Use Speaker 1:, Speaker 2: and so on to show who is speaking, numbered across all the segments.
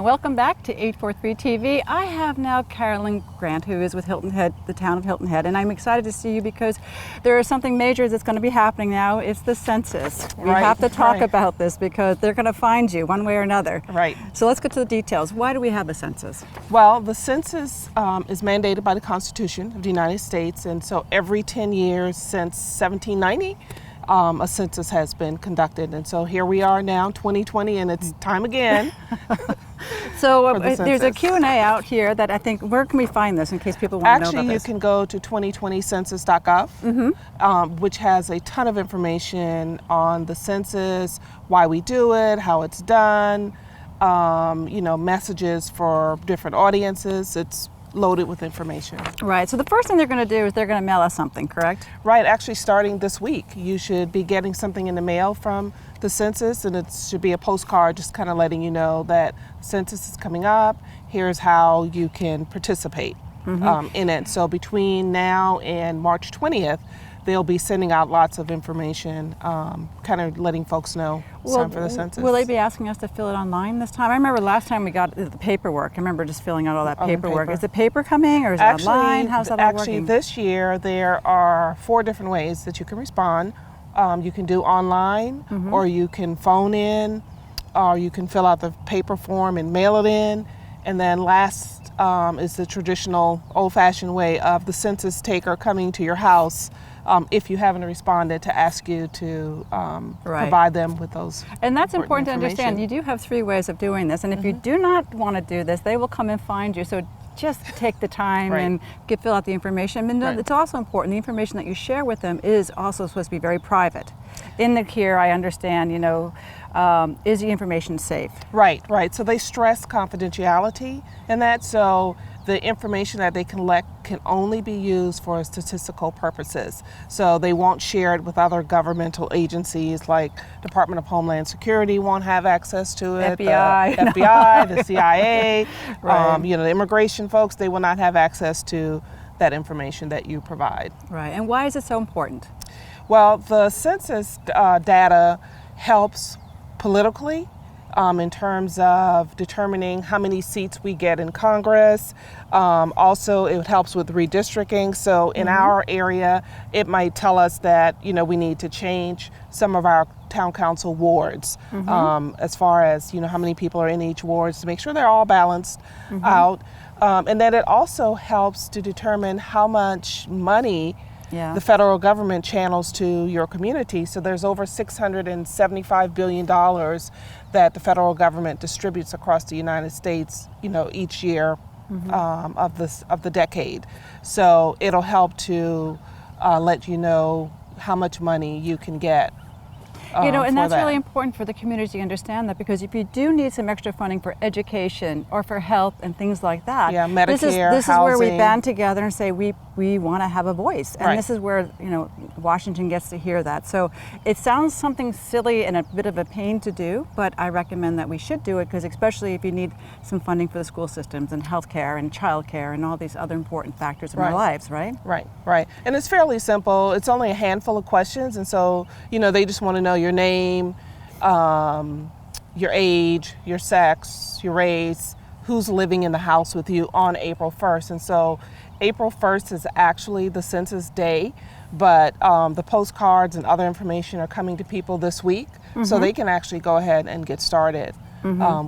Speaker 1: welcome back to 843 TV. I have now Carolyn Grant, who is with Hilton Head, the town of Hilton Head, and I'm excited to see you because there is something major that's going to be happening now. It's the census. We have to talk about this because they're going to find you one way or another.
Speaker 2: Right.
Speaker 1: So let's get to the details. Why do we have a census?
Speaker 2: Well, the census is mandated by the Constitution of the United States, and so every 10 years since 1790, a census has been conducted, and so here we are now, 2020, and it's time again.
Speaker 1: So there's a Q&A out here that I think, where can we find this in case people want to know about
Speaker 2: Actually, you
Speaker 1: this?
Speaker 2: can go to 2020census.gov, which has a ton of information on the census, why we do it, how it's done, messages for different audiences. It's loaded with information.
Speaker 1: Right, so the first thing they're going to do is they're going to mail us something, correct?
Speaker 2: Right, actually starting this week, you should be getting something in the mail from the census, and it should be a postcard just kind of letting you know that census is coming up, here's how you can participate in it. So between now and March 20th, they'll be sending out lots of information, kind of letting folks know it's time for the census.
Speaker 1: Will they be asking us to fill it online this time? I remember last time we got the paperwork. I remember just filling out all that paperwork. Is the paper coming or is it online? How's that all working?
Speaker 2: Actually, this year there are 4 different ways that you can respond. You can do online, or you can phone in, or you can fill out the paper form and mail it in. And then last is the traditional old-fashioned way of the census taker coming to your house if you haven't responded, to ask you to provide them with those.
Speaker 1: And that's important to understand. You do have 3 ways of doing this, and if you do not want to do this, they will come and find you. So just take the time and fill out the information. And it's also important, the information that you share with them is also supposed to be very private. In the here, I understand, is the information safe? Right.
Speaker 2: So they stress confidentiality in that, so the information that they collect can only be used for statistical purposes. So they won't share it with other governmental agencies, like Department of Homeland Security won't have access to it. FBI, the CIA, the immigration folks, they will not have access to that information that you provide.
Speaker 1: Right, and why is it so important?
Speaker 2: Well, the census data helps politically, in terms of determining how many seats we get in Congress. Also, it helps with redistricting. So in our area, it might tell us that, we need to change some of our town council wards, as far as, how many people are in each ward, to make sure they're all balanced out. And then it also helps to determine how much money the federal government channels to your community. So there's over $675 billion that the federal government distributes across the United States, each year of the decade. So it'll help to let you know how much money you can get.
Speaker 1: And that's really important for the community to understand that, because if you do need some extra funding for education or for health and things like that,
Speaker 2: Medicare,
Speaker 1: this is where we band together and say we want to have a voice, and this is where Washington gets to hear that. So it sounds something silly and a bit of a pain to do, but I recommend that we should do it, because especially if you need some funding for the school systems and healthcare and childcare and all these other important factors in our lives, right?
Speaker 2: Right. And it's fairly simple. It's only a handful of questions, and so they just want to know your name, your age, your sex, your race, who's living in the house with you on April 1st. And so April 1st is actually the census day, but the postcards and other information are coming to people this week, so they can actually go ahead and get started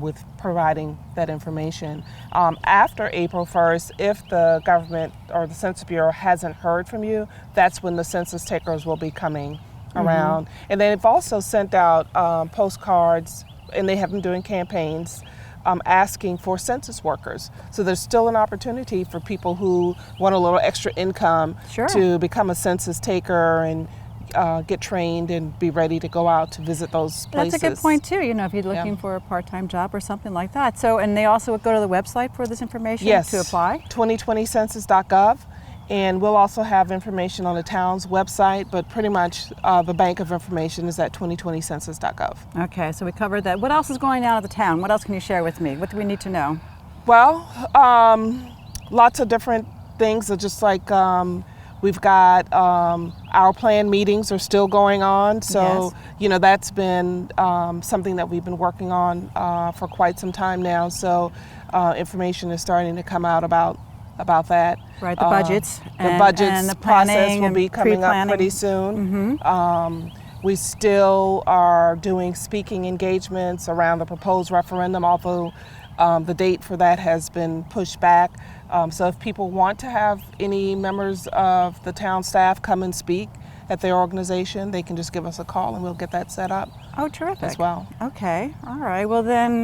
Speaker 2: with providing that information. After April 1st, if the government or the Census Bureau hasn't heard from you, that's when the census takers will be coming around. And they've also sent out postcards, and they have been doing campaigns asking for census workers. So there's still an opportunity for people who want a little extra income to become a census taker and get trained and be ready to go out to visit those places.
Speaker 1: That's a good point too, if you're looking for a part-time job or something like that. So, and they also go to the website for this information to apply?
Speaker 2: 2020census.gov. And we'll also have information on the town's website, but pretty much the bank of information is at 2020census.gov.
Speaker 1: Okay, so we covered that. What else is going on at the town? What else can you share with me? What do we need to know?
Speaker 2: Well, lots of different things. Just like we've got Our planned meetings are still going on, so
Speaker 1: Yes.
Speaker 2: you know, that's been something that we've been working on for quite some time now. So information is starting to come out about that.
Speaker 1: Right, the budgets.
Speaker 2: The budgets
Speaker 1: and the
Speaker 2: process
Speaker 1: planning
Speaker 2: will
Speaker 1: and
Speaker 2: be coming up
Speaker 1: pre-planning.
Speaker 2: pretty soon. We still are doing speaking engagements around the proposed referendum, although the date for that has been pushed back. So if people want to have any members of the town staff come and speak at their organization, they can just give us a call and we'll get that set up
Speaker 1: Oh, terrific.
Speaker 2: as well.
Speaker 1: Okay, all right. Well, then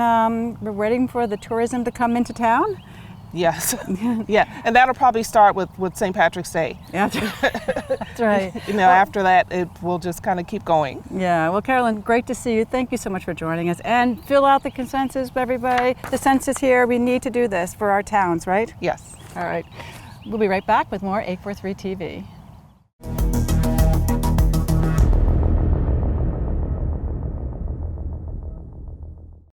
Speaker 1: we're waiting for the tourism to come into town.
Speaker 2: Yes, yeah, and that'll probably start with St. Patrick's Day.
Speaker 1: Yeah, that's right.
Speaker 2: You know, after that, it will just kind of keep going.
Speaker 1: Yeah, well, Carolyn, great to see you. Thank you so much for joining us. And fill out the consensus, everybody. The census here, we need to do this for our towns, right?
Speaker 2: Yes.
Speaker 1: All right. We'll be right back with more 843 TV.